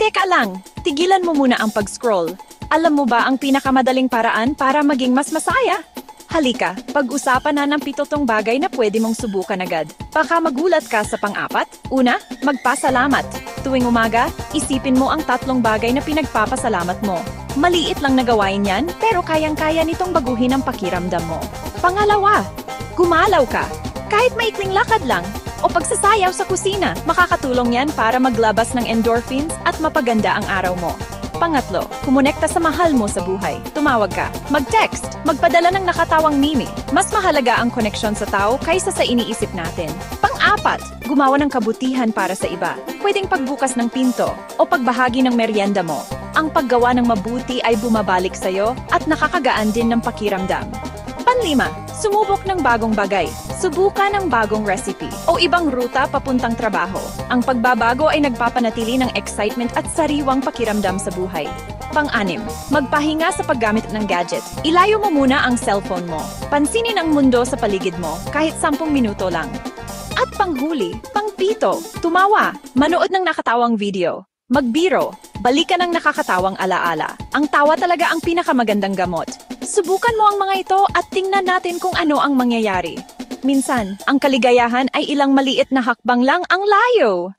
Teka lang, tigilan mo muna ang pag-scroll. Alam mo ba ang pinakamadaling paraan para maging mas masaya? Halika, pag-usapan na ng 7 bagay na pwede mong subukan agad. Baka magulat ka sa pang-4. Una, magpasalamat. Tuwing umaga, isipin mo ang 3 bagay na pinagpapasalamat mo. Maliit lang na gawain yan, pero kayang-kaya nitong baguhin ang pakiramdam mo. Pangalawa, gumalaw ka. Kahit maikling lakad lang, o pagsasayaw sa kusina, makakatulong yan para maglabas ng endorphins at mapaganda ang araw mo. Pangatlo, kumonekta sa mahal mo sa buhay. Tumawag ka, mag-text, magpadala ng nakatawang meme. Mas mahalaga ang koneksyon sa tao kaysa sa iniisip natin. Pang-4, gumawa ng kabutihan para sa iba. Pwedeng pagbukas ng pinto o pagbahagi ng merienda mo. Ang paggawa ng mabuti ay bumabalik sa'yo at nakakagaan din ng pakiramdam. Panlima, sumubok ng bagong bagay. Subukan ng bagong recipe o ibang ruta papuntang trabaho. Ang pagbabago ay nagpapanatili ng excitement at sariwang pakiramdam sa buhay. Pang-6, magpahinga sa paggamit ng gadget. Ilayo mo muna ang cellphone mo. Pansinin ang mundo sa paligid mo kahit 10 minuto lang. At panghuli, pang-7, tumawa. Manood ng nakatawang video. Magbiro, balikan ang nakakatawang alaala. Ang tawa talaga ang pinakamagandang gamot. Subukan mo ang mga ito at tingnan natin kung ano ang mangyayari. Minsan, ang kaligayahan ay ilang maliit na hakbang lang ang layo.